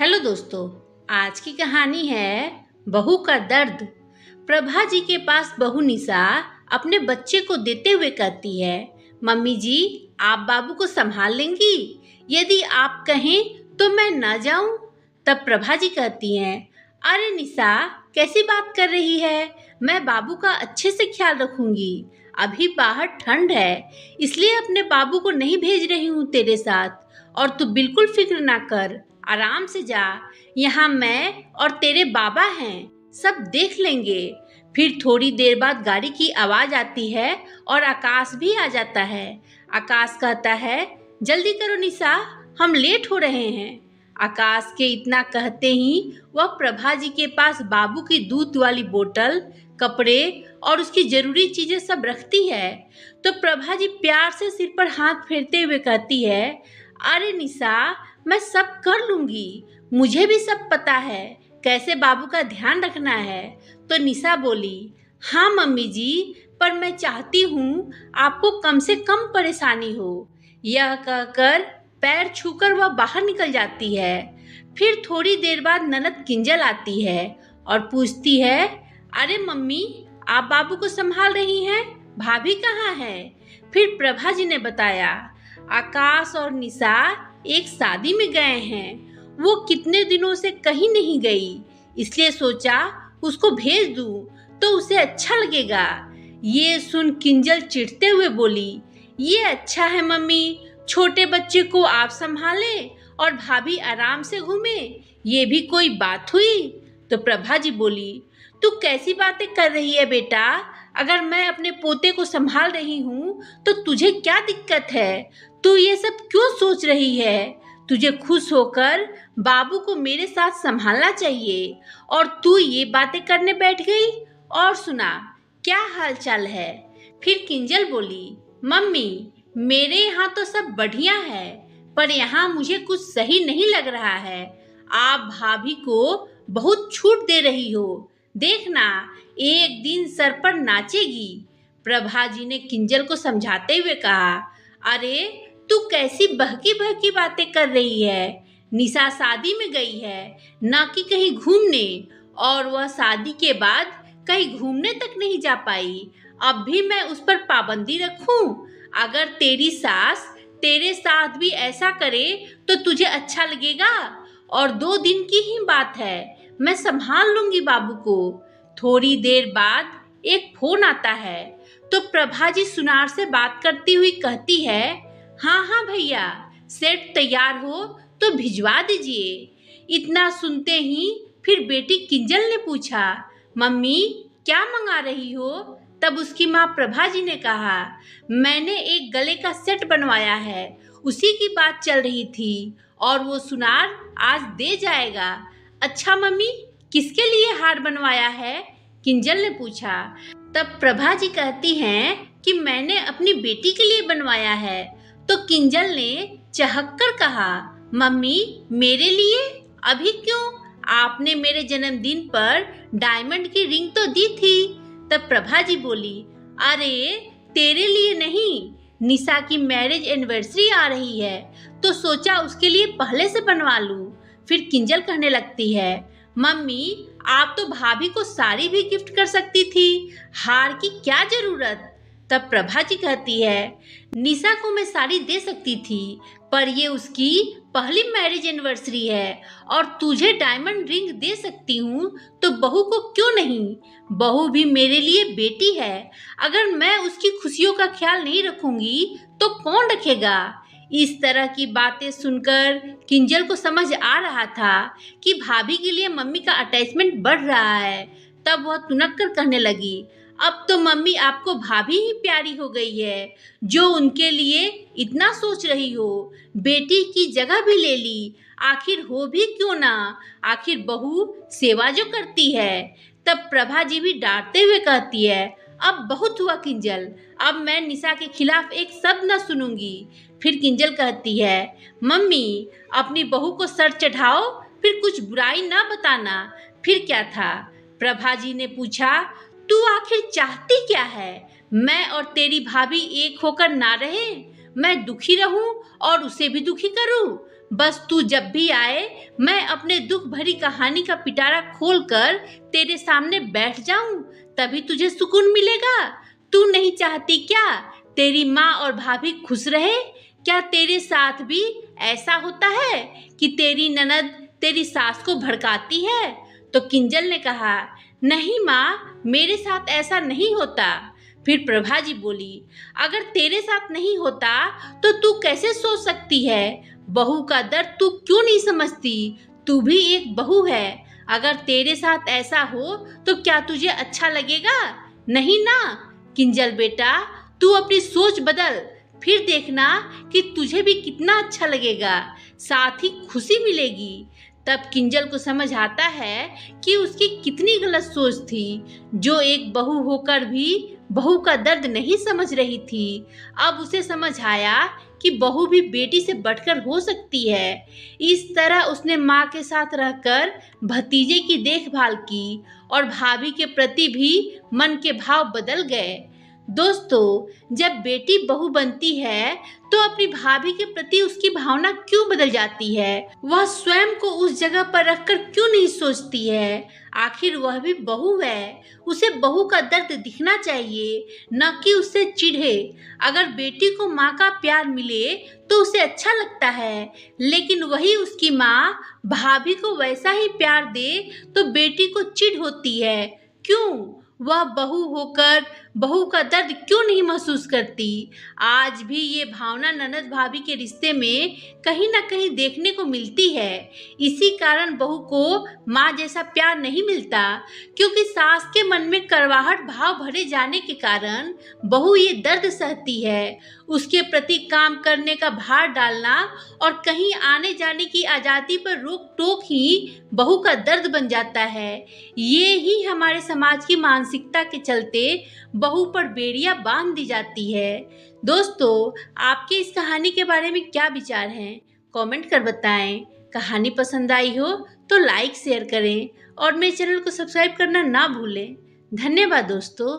Hello दोस्तों, आज की कहानी है बहू का दर्द। प्रभा जी के पास बहू निशा अपने बच्चे को देते हुए कहती है, मम्मी जी आप बाबू को संभाल लेंगी? यदि आप कहें तो मैं न जाऊं? तब प्रभा जी कहती हैं, अरे निशा कैसी बात कर रही है, मैं बाबू का अच्छे से ख्याल रखूंगी। अभी बाहर ठंड है इसलिए अपने बाबू को नहीं भेज रही हूँ तेरे साथ, और तू बिल्कुल फिक्र ना कर, आराम से जा। यहाँ मैं और तेरे बाबा हैं, सब देख लेंगे। फिर थोड़ी देर बाद गाड़ी की आवाज आती है और आकाश भी आ जाता है। आकाश कहता है, जल्दी करो निशा, हम लेट हो रहे हैं। आकाश के इतना कहते ही वह प्रभा जी के पास बाबू की दूध वाली बोतल, कपड़े और उसकी जरूरी चीजें सब रखती है। तो प्रभा जी प्यार से सिर पर हाथ फेरते हुए कहती है, अरे निशा मैं सब कर लूंगी, मुझे भी सब पता है कैसे बाबू का ध्यान रखना है। तो निशा बोली, हाँ मम्मी जी, पर मैं चाहती हूँ आपको कम से कम परेशानी हो। यह कहकर पैर छूकर वह बाहर निकल जाती है। फिर थोड़ी देर बाद ननद किंजल आती है और पूछती है, अरे मम्मी आप बाबू को संभाल रही हैं, भाभी कहाँ है? फिर प्रभा जी ने बताया, आकाश और निशा एक शादी में गए हैं, वो कितने दिनों से कहीं नहीं गई, इसलिए सोचा उसको भेज दूं तो उसे अच्छा लगेगा। ये सुन किंजल चिढ़ते हुए बोली, ये अच्छा है मम्मी, छोटे बच्चे को आप संभाले और भाभी आराम से घूमे, ये भी कोई बात हुई? तो प्रभा जी बोली, तू कैसी बातें कर रही है बेटा, अगर मैं अपने पोते को संभाल रही हूँ तो तुझे क्या दिक्कत है? तू ये सब क्यों सोच रही है? तुझे खुश होकर बाबू को मेरे साथ संभालना चाहिए, और तू ये बातें करने बैठ गई। और सुना क्या हाल चाल है? फिर किंजल बोली, मम्मी मेरे यहाँ तो सब बढ़िया है, पर यहाँ मुझे कुछ सही नहीं लग रहा है। आप भाभी को बहुत छूट दे रही हो, देखना एक दिन सर पर नाचेगी। प्रभा जी ने किंजल को समझाते हुए कहा, अरे तू कैसी बहकी बहकी बातें कर रही है? निशा शादी में गई है, ना कि कहीं घूमने, और वह शादी के बाद कहीं घूमने तक नहीं जा पाई। अब भी मैं उस पर पाबंदी रखूं? अगर तेरी सास तेरे साथ भी ऐसा करे तो तुझे अच्छा लगेगा? और 2 दिन की ही बात है, मैं संभाल लूंगी बाबू को। थोड़ी देर बाद एक फोन आता है तो प्रभा जी सुनार से बात करती हुई कहती है, हाँ हाँ भैया, सेट तैयार हो तो भिजवा दीजिए। इतना सुनते ही फिर बेटी किंजल ने पूछा, मम्मी क्या मंगा रही हो? तब उसकी माँ प्रभा जी ने कहा, मैंने एक गले का सेट बनवाया है, उसी की बात चल रही थी, और वो सुनार आज दे जाएगा। अच्छा मम्मी किसके लिए हार बनवाया है? किंजल ने पूछा। तब प्रभा जी कहती हैं कि मैंने अपनी बेटी के लिए बनवाया है। तो किंजल ने चहककर कहा, मम्मी मेरे लिए? अभी क्यों? आपने मेरे जन्मदिन पर डायमंड की रिंग तो दी थी। तब प्रभा जी बोली, अरे तेरे लिए नहीं, निशा की मैरिज एनिवर्सरी आ रही है तो सोचा उसके लिए पहले से बनवा लूं। फिर किंजल कहने लगती है, मम्मी आप तो भाभी को साड़ी भी गिफ्ट कर सकती थी, हार की क्या जरूरत? तब प्रभा जी कहती है, निशा को मैं साड़ी दे सकती थी, पर ये उसकी पहली मैरिज एनिवर्सरी है, और तुझे डायमंड रिंग दे सकती हूँ तो बहू को क्यों नहीं? बहू भी मेरे लिए बेटी है, अगर मैं उसकी खुशियों का ख्याल नहीं रखूंगी तो कौन रखेगा? इस तरह की बातें सुनकर किंजल को समझ आ रहा था कि भाभी के लिए मम्मी का अटैचमेंट बढ़ रहा है। तब वह तुनक कर कहने लगी, अब तो मम्मी आपको भाभी ही प्यारी हो गई है, जो उनके लिए इतना सोच रही हो। बेटी की जगह भी ले ली, आखिर हो भी क्यों ना, आखिर बहू सेवा जो करती है। तब प्रभा जी भी डांटते हुए कहती है, अब बहुत हुआ किंजल, अब मैं निशा के खिलाफ एक शब्द न सुनूंगी। फिर किंजल कहती है, मम्मी अपनी बहू को सर चढ़ाओ, फिर कुछ बुराई ना बताना। फिर क्या था? प्रभा जी ने पूछा, तू आखिर चाहती क्या है? मैं और तेरी भाभी एक होकर ना रहे? मैं दुखी रहूं और उसे भी दुखी करूं? बस तू जब भी आए मैं अपने दुख भरी कहानी का पिटारा खोलकर तेरे सामने बैठ जाऊं, तभी तुझे सुकून मिलेगा। तू नहीं चाहती क्या तेरी माँ और भाभी खुश रहे? क्या तेरे साथ भी ऐसा होता है कि तेरी ननद तेरी सास को भड़काती है? तो किंजल ने कहा, नहीं माँ, मेरे साथ ऐसा नहीं होता। फिर प्रभा जी बोली, अगर तेरे साथ नहीं होता तो तू कैसे सोच सकती है? बहू का दर्द तू क्यों नहीं समझती? तू भी एक बहू है। अगर तेरे साथ ऐसा हो तो क्या तुझे अच्छा लगेगा? नहीं ना। किंजल बेटा, तू अपनी सोच बदल, फिर देखना कि तुझे भी कितना अच्छा लगेगा, साथ ही खुशी मिलेगी। तब किंजल को समझ आता है कि उसकी कितनी गलत सोच थी, जो एक बहू होकर भी बहू का दर्द नहीं समझ रही थी। अब उसे समझ आया कि बहू भी बेटी से बढ़कर हो सकती है। इस तरह उसने माँ के साथ रहकर भतीजे की देखभाल की और भाभी के प्रति भी मन के भाव बदल गए। दोस्तों, जब बेटी बहू बनती है तो अपनी भाभी के प्रति उसकी भावना क्यों बदल जाती है? वह स्वयं को उस जगह पर रखकर क्यों नहीं सोचती है? आखिर वह भी बहू है, उसे बहू का दर्द दिखना चाहिए, न कि उससे चिढ़े। अगर बेटी को माँ का प्यार मिले तो उसे अच्छा लगता है, लेकिन वही उसकी माँ भाभी को वैसा ही प्यार दे तो बेटी को चिढ़ होती है। क्यों? वह बहू होकर बहू का दर्द क्यों नहीं महसूस करती? आज भी ये भावना ननद भाभी के रिश्ते में कहीं ना कहीं देखने को मिलती है। इसी कारण बहू को माँ जैसा प्यार नहीं मिलता, क्योंकि सास के मन में कड़वाहट भाव भरे जाने के कारण बहू ये दर्द सहती है। उसके प्रति काम करने का भार डालना और कहीं आने जाने की आज़ादी पर रोक टोक ही बहू का दर्द बन जाता है। ये ही हमारे समाज की मानसिकता के चलते बहू पर बेड़ियां बांध दी जाती है। दोस्तों, आपके इस कहानी के बारे में क्या विचार हैं? कमेंट कर बताएं। कहानी पसंद आई हो तो लाइक शेयर करें और मेरे चैनल को सब्सक्राइब करना ना भूलें। धन्यवाद दोस्तों।